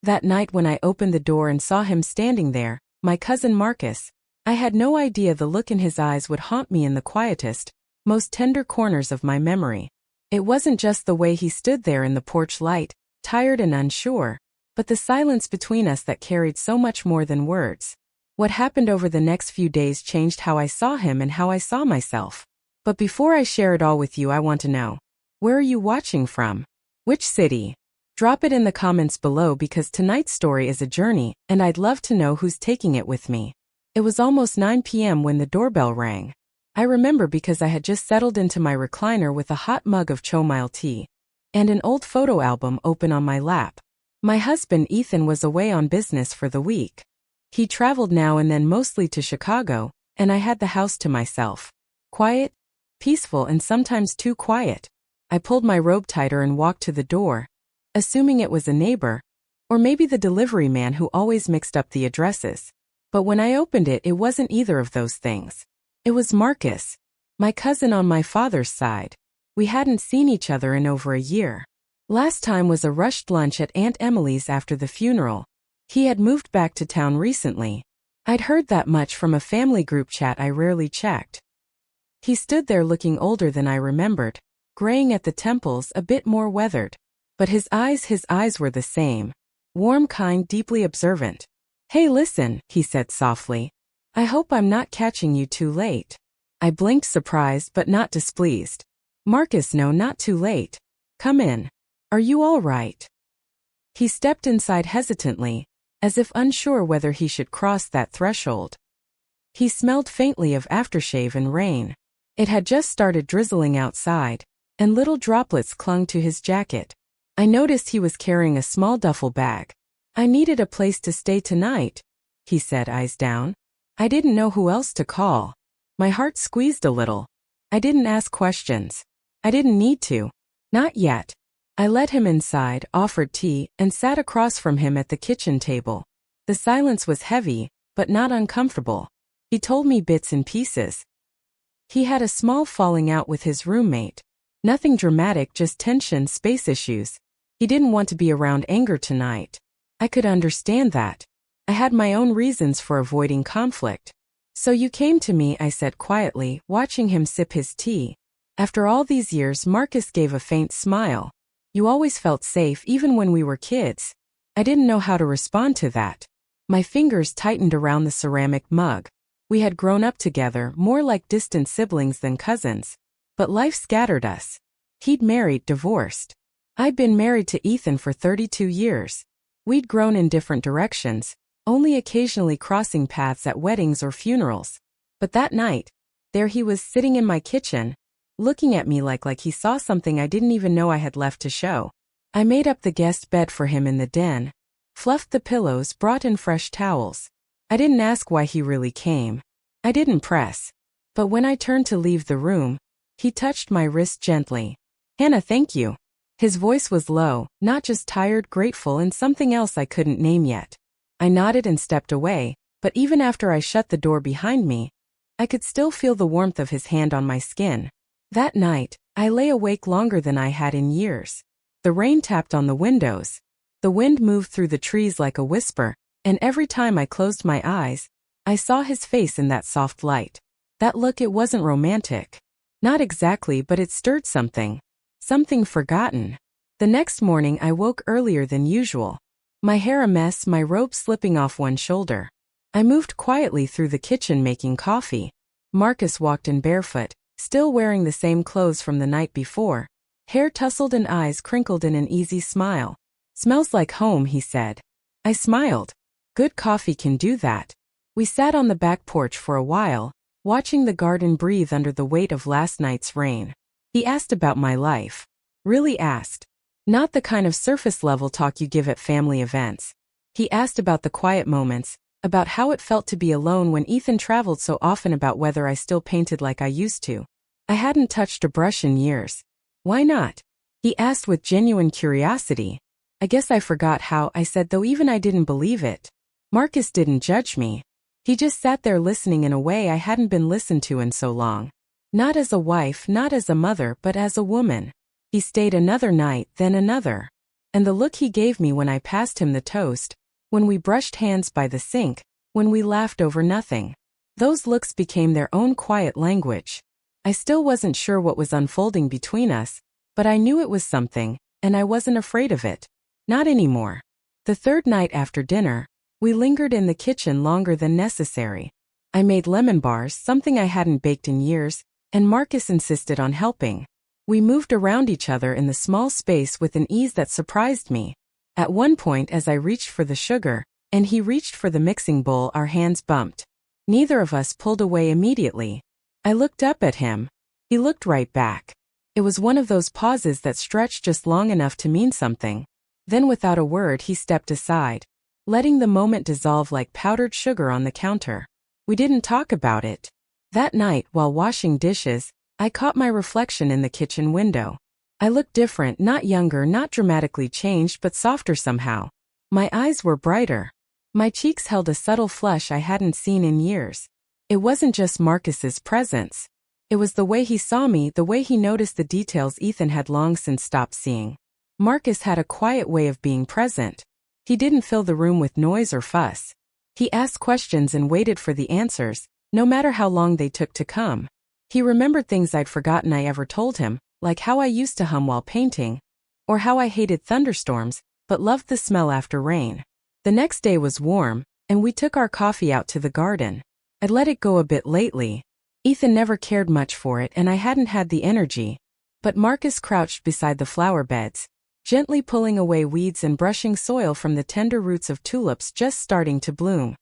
That night when I opened the door and saw him standing there, my cousin Marcus, I had no idea the look in his eyes would haunt me in the quietest, most tender corners of my memory. It wasn't just the way he stood there in the porch light, tired and unsure, but the silence between us that carried so much more than words. What happened over the next few days changed how I saw him and how I saw myself. But before I share it all with you, I want to know, where are you watching from? Which city? Drop it in the comments below because tonight's story is a journey, and I'd love to know who's taking it with me. It was almost 9 p.m. when the doorbell rang. I remember because I had just settled into my recliner with a hot mug of chamomile tea and an old photo album open on my lap. My husband Ethan was away on business for the week. He traveled now and then mostly to Chicago, and I had the house to myself. Quiet, peaceful, and sometimes too quiet. I pulled my robe tighter and walked to the door, assuming it was a neighbor, or maybe the delivery man who always mixed up the addresses. But when I opened it, it wasn't either of those things. It was Marcus, my cousin on my father's side. We hadn't seen each other in over a year. Last time was a rushed lunch at Aunt Emily's after the funeral. He had moved back to town recently. I'd heard that much from a family group chat I rarely checked. He stood there looking older than I remembered, graying at the temples, a bit more weathered. But his eyes were the same. Warm, kind, deeply observant. "Hey, listen," he said softly. "I hope I'm not catching you too late." I blinked, surprised but not displeased. "Marcus, no, not too late. Come in. Are you all right?" He stepped inside hesitantly, as if unsure whether he should cross that threshold. He smelled faintly of aftershave and rain. It had just started drizzling outside, and little droplets clung to his jacket. I noticed he was carrying a small duffel bag. "I needed a place to stay tonight," he said, eyes down. I didn't know who else to call. My heart squeezed a little. I didn't ask questions. I didn't need to. Not yet. I led him inside, offered tea, and sat across from him at the kitchen table. The silence was heavy, but not uncomfortable. He told me bits and pieces. He had a small falling out with his roommate. Nothing dramatic, just tension, space issues. He didn't want to be around anger tonight. I could understand that. I had my own reasons for avoiding conflict. "So you came to me," I said quietly, watching him sip his tea. After all these years, Marcus gave a faint smile. "You always felt safe even when we were kids." I didn't know how to respond to that. My fingers tightened around the ceramic mug. We had grown up together, more like distant siblings than cousins. But life scattered us. He'd married, divorced. I'd been married to Ethan for 32 years. We'd grown in different directions, only occasionally crossing paths at weddings or funerals. But that night, there he was sitting in my kitchen, looking at me like he saw something I didn't even know I had left to show. I made up the guest bed for him in the den, fluffed the pillows, brought in fresh towels. I didn't ask why he really came. I didn't press. But when I turned to leave the room, he touched my wrist gently. "Hannah, thank you." His voice was low, not just tired, grateful, and something else I couldn't name yet. I nodded and stepped away, but even after I shut the door behind me, I could still feel the warmth of his hand on my skin. That night, I lay awake longer than I had in years. The rain tapped on the windows. The wind moved through the trees like a whisper, and every time I closed my eyes, I saw his face in that soft light. That look, it wasn't romantic. Not exactly, but it stirred something. Something forgotten. The next morning I woke earlier than usual. My hair a mess, my robe slipping off one shoulder. I moved quietly through the kitchen making coffee. Marcus walked in barefoot, still wearing the same clothes from the night before. Hair tousled and eyes crinkled in an easy smile. "Smells like home," he said. I smiled. Good coffee can do that. We sat on the back porch for a while, watching the garden breathe under the weight of last night's rain. He asked about my life. Really asked. Not the kind of surface-level talk you give at family events. He asked about the quiet moments, about how it felt to be alone when Ethan traveled so often, about whether I still painted like I used to. I hadn't touched a brush in years. Why not? He asked with genuine curiosity. I guess I forgot how, I said, though even I didn't believe it. Marcus didn't judge me. He just sat there listening in a way I hadn't been listened to in so long. Not as a wife, not as a mother, but as a woman. He stayed another night, then another. And the look he gave me when I passed him the toast, when we brushed hands by the sink, when we laughed over nothing. Those looks became their own quiet language. I still wasn't sure what was unfolding between us, but I knew it was something, and I wasn't afraid of it. Not anymore. The third night after dinner, we lingered in the kitchen longer than necessary. I made lemon bars, something I hadn't baked in years, and Marcus insisted on helping. We moved around each other in the small space with an ease that surprised me. At one point, as I reached for the sugar, and he reached for the mixing bowl, our hands bumped. Neither of us pulled away immediately. I looked up at him. He looked right back. It was one of those pauses that stretched just long enough to mean something. Then without a word he stepped aside, letting the moment dissolve like powdered sugar on the counter. We didn't talk about it. That night, while washing dishes, I caught my reflection in the kitchen window. I looked different, not younger, not dramatically changed, but softer somehow. My eyes were brighter. My cheeks held a subtle flush I hadn't seen in years. It wasn't just Marcus's presence. It was the way he saw me, the way he noticed the details Ethan had long since stopped seeing. Marcus had a quiet way of being present. He didn't fill the room with noise or fuss. He asked questions and waited for the answers, no matter how long they took to come. He remembered things I'd forgotten I ever told him, like how I used to hum while painting, or how I hated thunderstorms, but loved the smell after rain. The next day was warm, and we took our coffee out to the garden. I'd let it go a bit lately. Ethan never cared much for it and I hadn't had the energy. But Marcus crouched beside the flower beds, gently pulling away weeds and brushing soil from the tender roots of tulips just starting to bloom.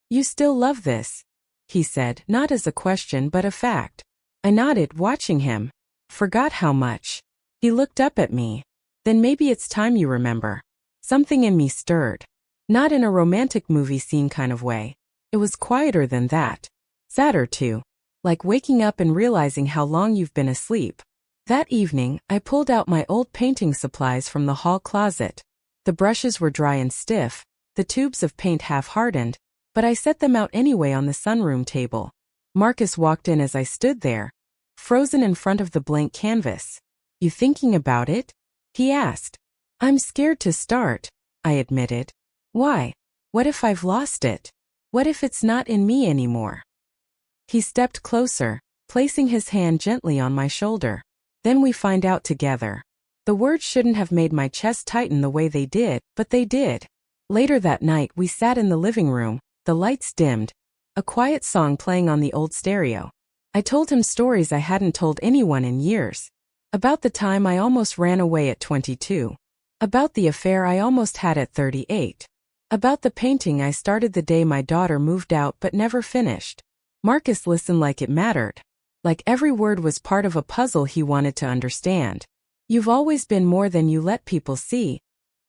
"You still love this?" he said, not as a question but a fact. I nodded, watching him. "Forgot how much." He looked up at me. "Then maybe it's time you remember." Something in me stirred. Not in a romantic movie scene kind of way. It was quieter than that. Sadder too. Like waking up and realizing how long you've been asleep. That evening, I pulled out my old painting supplies from the hall closet. The brushes were dry and stiff, the tubes of paint half-hardened, but I set them out anyway on the sunroom table. Marcus walked in as I stood there, frozen in front of the blank canvas. "You thinking about it?" he asked. "I'm scared to start," I admitted. "Why? What if I've lost it? What if it's not in me anymore?" He stepped closer, placing his hand gently on my shoulder. "Then we find out together." The words shouldn't have made my chest tighten the way they did, but they did. Later that night we sat in the living room, the lights dimmed, a quiet song playing on the old stereo. I told him stories I hadn't told anyone in years. About the time I almost ran away at 22. About the affair I almost had at 38. About the painting I started the day my daughter moved out but never finished. Marcus listened like it mattered. Like every word was part of a puzzle he wanted to understand. "You've always been more than you let people see,"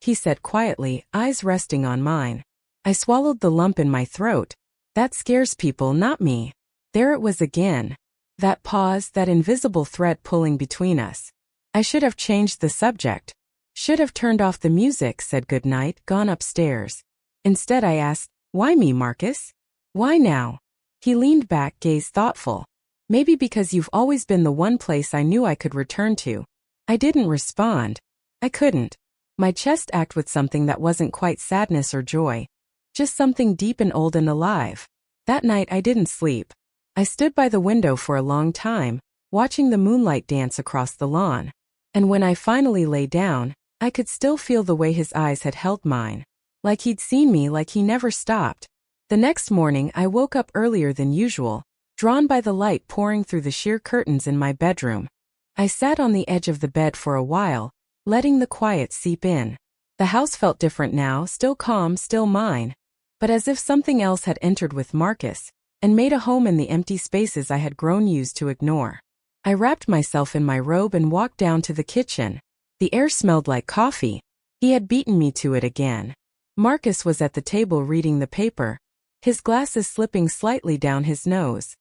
he said quietly, eyes resting on mine. I swallowed the lump in my throat. That scares people, not me. There it was again. That pause, that invisible thread pulling between us. I should have changed the subject. Should have turned off the music, said goodnight, gone upstairs. Instead I asked, "Why me, Marcus? Why now?" He leaned back, gaze thoughtful. "Maybe because you've always been the one place I knew I could return to." I didn't respond. I couldn't. My chest ached with something that wasn't quite sadness or joy. Just something deep and old and alive. That night I didn't sleep. I stood by the window for a long time, watching the moonlight dance across the lawn. And when I finally lay down, I could still feel the way his eyes had held mine. Like he'd seen me, like he never stopped. The next morning I woke up earlier than usual, drawn by the light pouring through the sheer curtains in my bedroom. I sat on the edge of the bed for a while, letting the quiet seep in. The house felt different now, still calm, still mine. But as if something else had entered with Marcus, and made a home in the empty spaces I had grown used to ignore. I wrapped myself in my robe and walked down to the kitchen. The air smelled like coffee. He had beaten me to it again. Marcus was at the table reading the paper, his glasses slipping slightly down his nose.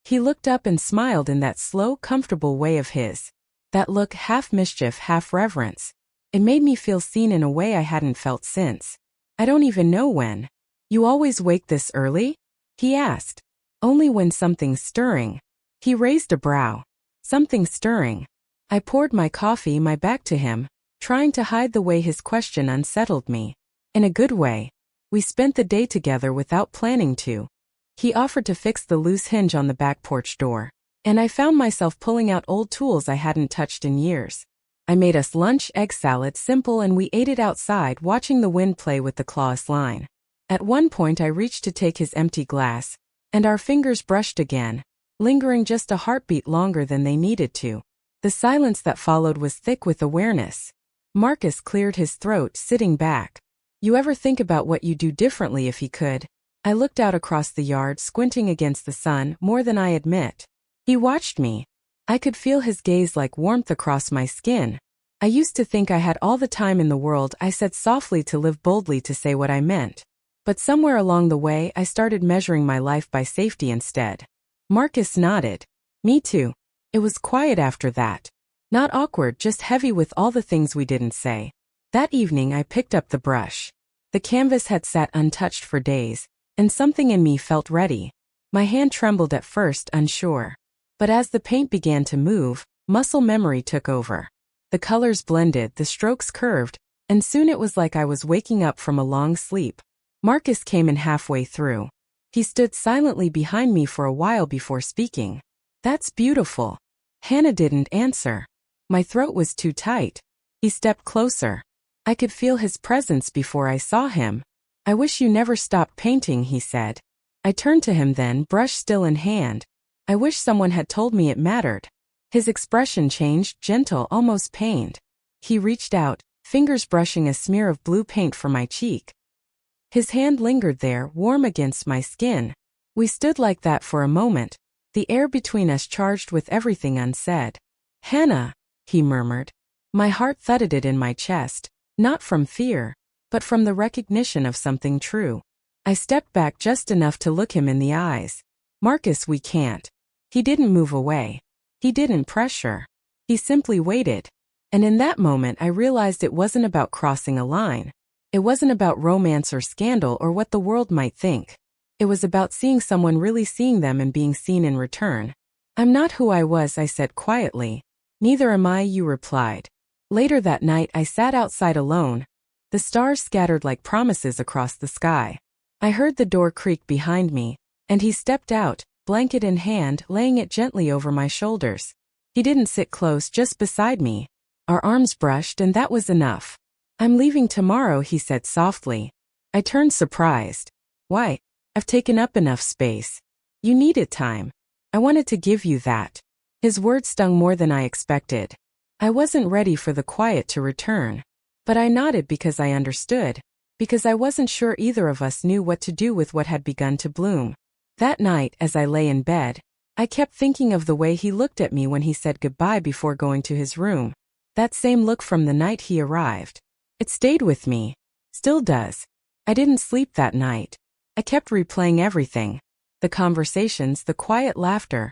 He looked up and smiled in that slow, comfortable way of his. That look, half mischief, half reverence. It made me feel seen in a way I hadn't felt since. I don't even know when. "You always wake this early?" he asked. "Only when something's stirring." He raised a brow. "Something stirring." I poured my coffee, my back to him, trying to hide the way his question unsettled me. In a good way. We spent the day together without planning to. He offered to fix the loose hinge on the back porch door, and I found myself pulling out old tools I hadn't touched in years. I made us lunch, egg salad, simple, and we ate it outside, watching the wind play with the clawless line. At one point I reached to take his empty glass, and our fingers brushed again, lingering just a heartbeat longer than they needed to. The silence that followed was thick with awareness. Marcus cleared his throat, sitting back. You ever think about what you'd do differently if he could? I looked out across the yard, squinting against the sun, more than I admit. He watched me. I could feel his gaze like warmth across my skin. I used to think I had all the time in the world, I said softly, to live boldly, to say what I meant. But somewhere along the way I started measuring my life by safety instead. Marcus nodded. Me too. It was quiet after that. Not awkward, just heavy with all the things we didn't say. That evening I picked up the brush. The canvas had sat untouched for days, and something in me felt ready. My hand trembled at first, unsure. But as the paint began to move, muscle memory took over. The colors blended, the strokes curved, and soon it was like I was waking up from a long sleep. Marcus came in halfway through. He stood silently behind me for a while before speaking. That's beautiful. Hannah didn't answer. My throat was too tight. He stepped closer. I could feel his presence before I saw him. I wish you never stopped painting, he said. I turned to him then, brush still in hand. I wish someone had told me it mattered. His expression changed, gentle, almost pained. He reached out, fingers brushing a smear of blue paint from my cheek. His hand lingered there, warm against my skin. We stood like that for a moment, the air between us charged with everything unsaid. Hannah, he murmured. My heart thudded in my chest. Not from fear, but from the recognition of something true. I stepped back just enough to look him in the eyes. Marcus, we can't. He didn't move away. He didn't pressure. He simply waited. And in that moment I realized it wasn't about crossing a line. It wasn't about romance or scandal or what the world might think. It was about seeing someone really seeing them and being seen in return. I'm not who I was, I said quietly. Neither am I, you replied. Later that night I sat outside alone. The stars scattered like promises across the sky. I heard the door creak behind me, and he stepped out, blanket in hand, laying it gently over my shoulders. He didn't sit close, just beside me. Our arms brushed, and that was enough. I'm leaving tomorrow, he said softly. I turned surprised. Why? I've taken up enough space. You needed time. I wanted to give you that. His words stung more than I expected. I wasn't ready for the quiet to return. But I nodded because I understood. Because I wasn't sure either of us knew what to do with what had begun to bloom. That night, as I lay in bed, I kept thinking of the way he looked at me when he said goodbye before going to his room. That same look from the night he arrived. It stayed with me. Still does. I didn't sleep that night. I kept replaying everything. The conversations, the quiet laughter.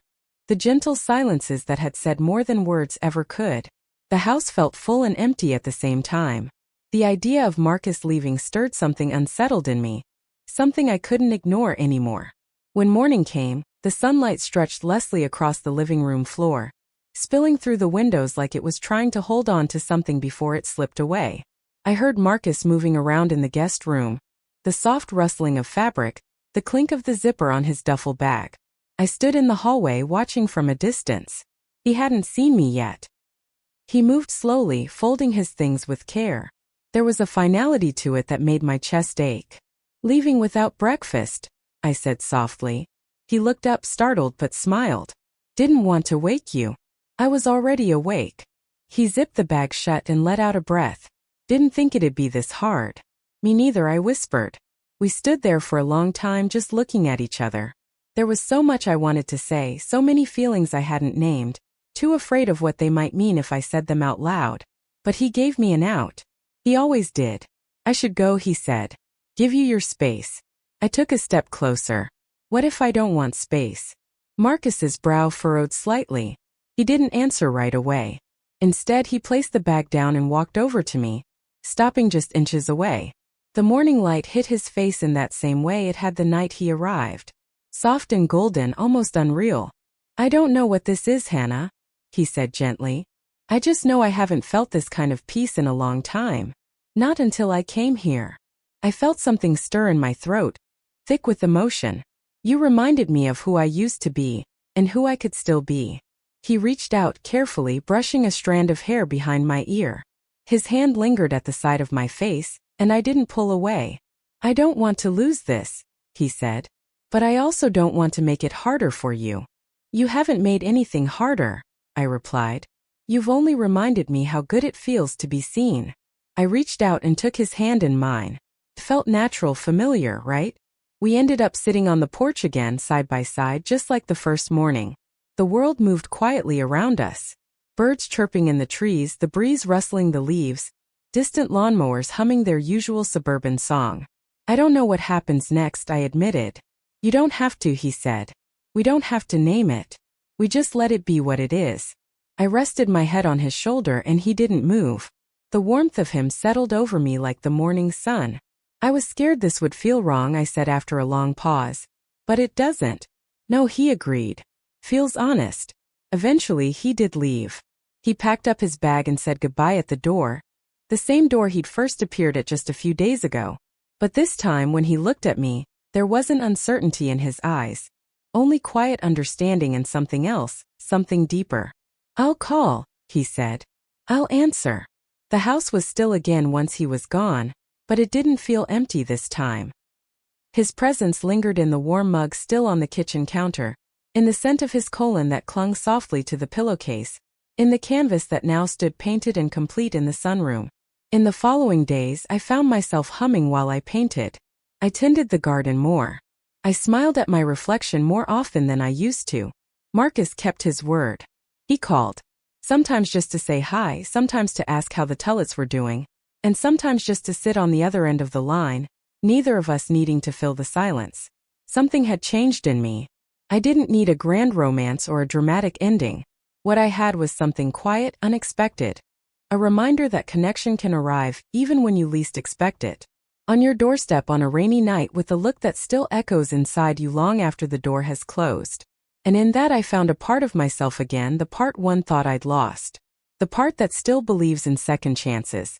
The gentle silences that had said more than words ever could. The house felt full and empty at the same time. The idea of Marcus leaving stirred something unsettled in me. Something I couldn't ignore anymore. When morning came, the sunlight stretched Leslie across the living room floor, spilling through the windows like it was trying to hold on to something before it slipped away. I heard Marcus moving around in the guest room. The soft rustling of fabric, the clink of the zipper on his duffel bag. I stood in the hallway watching from a distance. He hadn't seen me yet. He moved slowly, folding his things with care. There was a finality to it that made my chest ache. Leaving without breakfast, I said softly. He looked up, startled, but smiled. Didn't want to wake you. I was already awake. He zipped the bag shut and let out a breath. Didn't think it'd be this hard. Me neither, I whispered. We stood there for a long time just looking at each other. There was so much I wanted to say, so many feelings I hadn't named, too afraid of what they might mean if I said them out loud. But he gave me an out. He always did. I should go, he said. Give you your space. I took a step closer. What if I don't want space? Marcus's brow furrowed slightly. He didn't answer right away. Instead, he placed the bag down and walked over to me, stopping just inches away. The morning light hit his face in that same way it had the night he arrived. Soft and golden, almost unreal. I don't know what this is, Hannah, he said gently. I just know I haven't felt this kind of peace in a long time. Not until I came here. I felt something stir in my throat, thick with emotion. You reminded me of who I used to be, and who I could still be. He reached out carefully, brushing a strand of hair behind my ear. His hand lingered at the side of my face, and I didn't pull away. I don't want to lose this, he said. But I also don't want to make it harder for you. You haven't made anything harder, I replied. You've only reminded me how good it feels to be seen. I reached out and took his hand in mine. It felt natural, familiar, right? We ended up sitting on the porch again, side by side, just like the first morning. The world moved quietly around us. Birds chirping in the trees, the breeze rustling the leaves, distant lawnmowers humming their usual suburban song. I don't know what happens next, I admitted. You don't have to, he said. We don't have to name it. We just let it be what it is. I rested my head on his shoulder and he didn't move. The warmth of him settled over me like the morning sun. I was scared this would feel wrong, I said after a long pause. But it doesn't. No, he agreed. Feels honest. Eventually, he did leave. He packed up his bag and said goodbye at the door. The same door he'd first appeared at just a few days ago. But this time, when he looked at me, there wasn't uncertainty in his eyes. Only quiet understanding and something else, something deeper. I'll call, he said. I'll answer. The house was still again once he was gone, but it didn't feel empty this time. His presence lingered in the warm mug still on the kitchen counter, in the scent of his cologne that clung softly to the pillowcase, in the canvas that now stood painted and complete in the sunroom. In the following days, I found myself humming while I painted. I tended the garden more. I smiled at my reflection more often than I used to. Marcus kept his word. He called. Sometimes just to say hi, sometimes to ask how the Tullets were doing, and sometimes just to sit on the other end of the line, neither of us needing to fill the silence. Something had changed in me. I didn't need a grand romance or a dramatic ending. What I had was something quiet, unexpected. A reminder that connection can arrive even when you least expect it. On your doorstep on a rainy night with a look that still echoes inside you long after the door has closed. And in that I found a part of myself again, the part one thought I'd lost. The part that still believes in second chances,